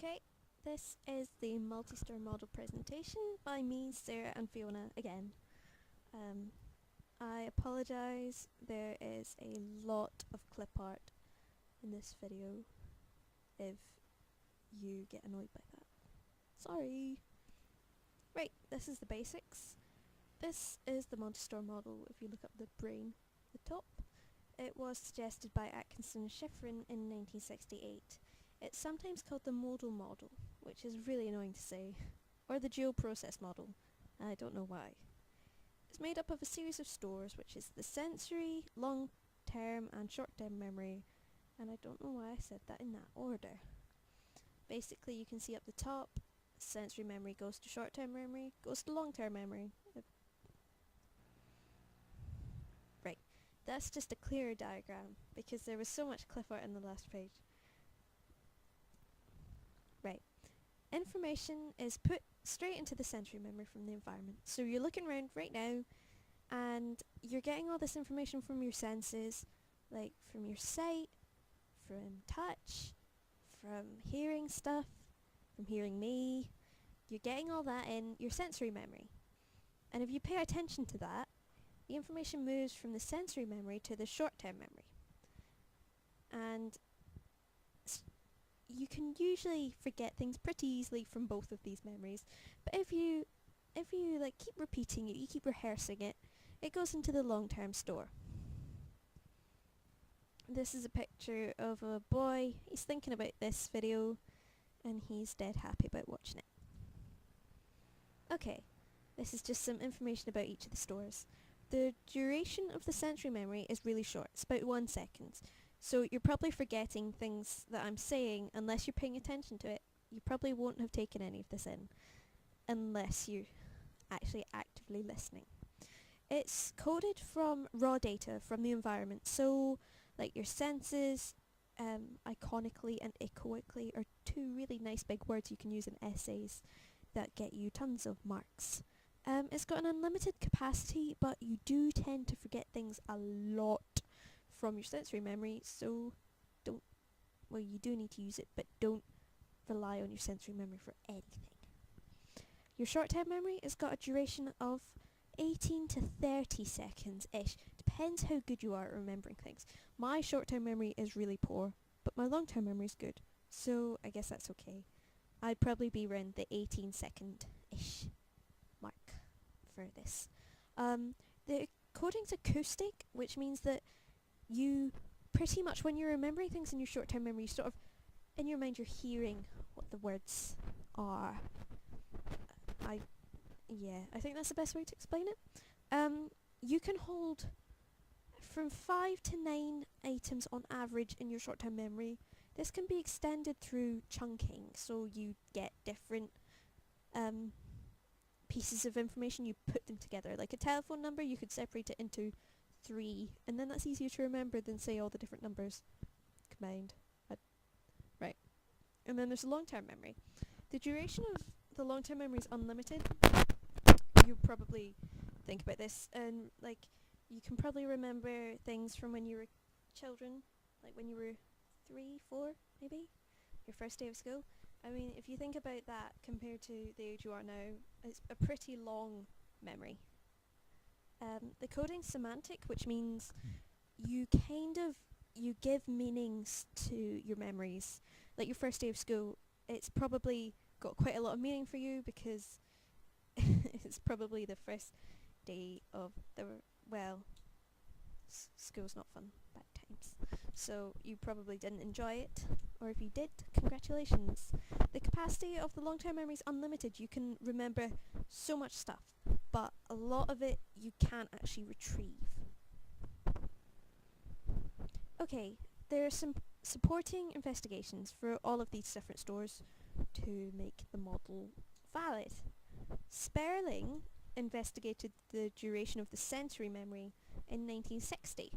Okay, this is the multi-store model presentation by me, Sarah and Fiona again. I apologise, there is a lot of clip art in this video if you get annoyed by that. Sorry! Right, this is the basics. This is the multi-store model if you look up the brain at the top. It was suggested by Atkinson and Shiffrin in 1968. It's sometimes called the modal model, which is really annoying to say, or the dual process model. I don't know why. It's made up of a series of stores, which is the sensory, long-term and short-term memory, and I don't know why I said that in that order. Basically, you can see up the top, sensory memory goes to short-term memory, goes to long-term memory. Right, that's just a clearer diagram, because there was so much clip art in the last page. Right, information is put straight into the sensory memory from the environment. So you're looking around right now and you're getting all this information from your senses, like from your sight, from touch, from hearing stuff, from hearing me. You're getting all that in your sensory memory. And if you pay attention to that, the information moves from the sensory memory to the short-term memory. And you can usually forget things pretty easily from both of these memories, but if you like keep repeating it, you keep rehearsing it, it goes into the long-term store. This is a picture of a boy. He's thinking about this video and he's dead happy about watching it. Okay, this is just some information about each of the stores. The duration of the sensory memory is really short. It's about 1 second. So you're probably forgetting things that I'm saying unless you're paying attention to it. You probably won't have taken any of this in unless you're actually actively listening. It's coded from raw data from the environment, so like your senses, iconically and echoically are two really nice big words you can use in essays that get you tons of marks. It's got an unlimited capacity, but you do tend to forget things a lot from your sensory memory, so you do need to use it, but don't rely on your sensory memory for anything. Your short-term memory has got a duration of 18 to 30 seconds-ish. Depends how good you are at remembering things. My short-term memory is really poor, but my long-term memory is good, so I guess that's okay. I'd probably be around the 18-second-ish mark for this. The coding's acoustic, which means that you pretty much, when you're remembering things in your short-term memory, you sort of, in your mind, you're hearing what the words are. I think that's the best way to explain it. You can hold from 5 to 9 items on average in your short-term memory. This can be extended through chunking, so you get different pieces of information, you put them together. Like a telephone number, you could separate it into 3, and then that's easier to remember than, say, all the different numbers combined. Right. And then there's long-term memory. The duration of the long-term memory is unlimited. You probably think about this, and like you can probably remember things from when you were children, like when you were 3, 4, maybe, your first day of school. I mean, if you think about that compared to the age you are now, it's a pretty long memory. The coding's semantic, which means you give meanings to your memories. Like your first day of school, it's probably got quite a lot of meaning for you because it's probably the first day of school's not fun, bad times. So you probably didn't enjoy it, or if you did, congratulations. The capacity of the long-term memory is unlimited. You can remember so much stuff, but a lot of it you can't actually retrieve. Okay, there are some supporting investigations for all of these different stores to make the model valid. Sperling investigated the duration of the sensory memory in 1960,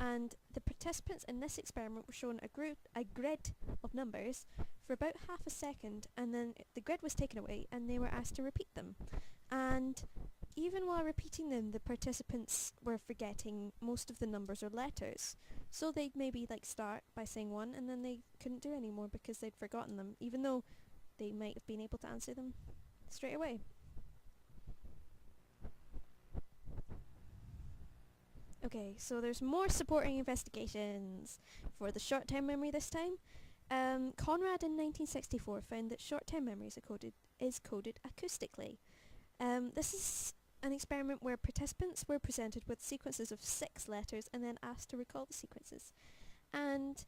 and the participants in this experiment were shown a grid of numbers for about half a second, and then the grid was taken away and they were asked to repeat them. And even while repeating them, the participants were forgetting most of the numbers or letters. So they'd maybe like start by saying one and then they couldn't do any more because they'd forgotten them, even though they might have been able to answer them straight away. Okay, so there's more supporting investigations for the short-term memory this time. Conrad in 1964 found that short-term memory is coded acoustically. This is an experiment where participants were presented with sequences of 6 letters and then asked to recall the sequences. And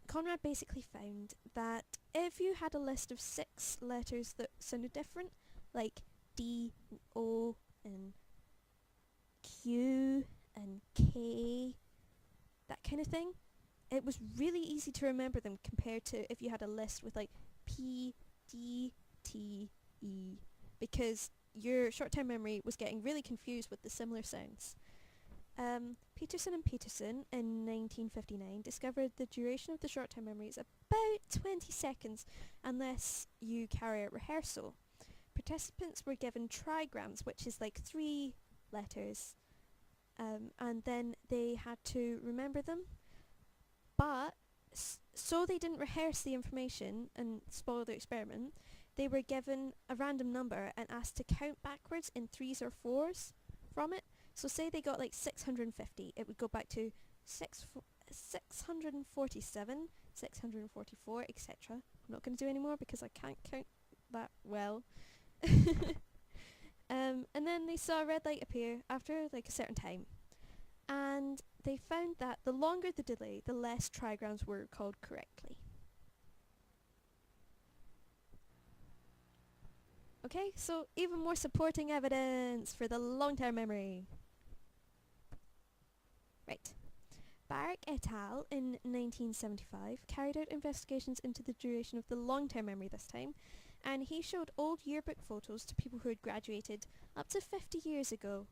Conrad basically found that if you had a list of 6 letters that sounded different, like D, and O, and Q, and K, that kind of thing, it was really easy to remember them compared to if you had a list with like P, D, T, E, because your short-term memory was getting really confused with the similar sounds. Peterson and Peterson in 1959 discovered the duration of the short-term memory is about 20 seconds unless you carry out rehearsal. Participants were given trigrams, which is like 3 letters, and then they had to remember them, but so they didn't rehearse the information and spoil the experiment, they were given a random number and asked to count backwards in 3s or 4s from it. So say they got like 650, it would go back to 647, 644, etc. I'm not going to do any more because I can't count that well. And then they saw a red light appear after like a certain time. And they found that the longer the delay, the less trigrams were recalled correctly. Okay, so even more supporting evidence for the long-term memory. Right. Barak et al. In 1975 carried out investigations into the duration of the long-term memory this time, and he showed old yearbook photos to people who had graduated up to 50 years ago.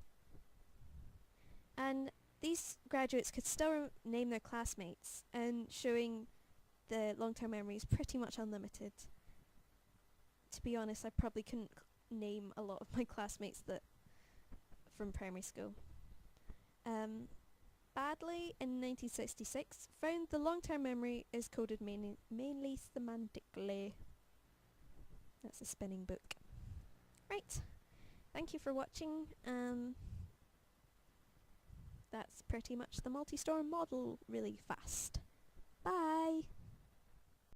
And these graduates could still name their classmates, and showing the long-term memory is pretty much unlimited. To be honest, I probably couldn't name a lot of my classmates from primary school. Badley in 1966 found the long-term memory is coded mainly semantically. That's a spinning book. Right, thank you for watching. That's pretty much the multi-storm model really fast. Bye!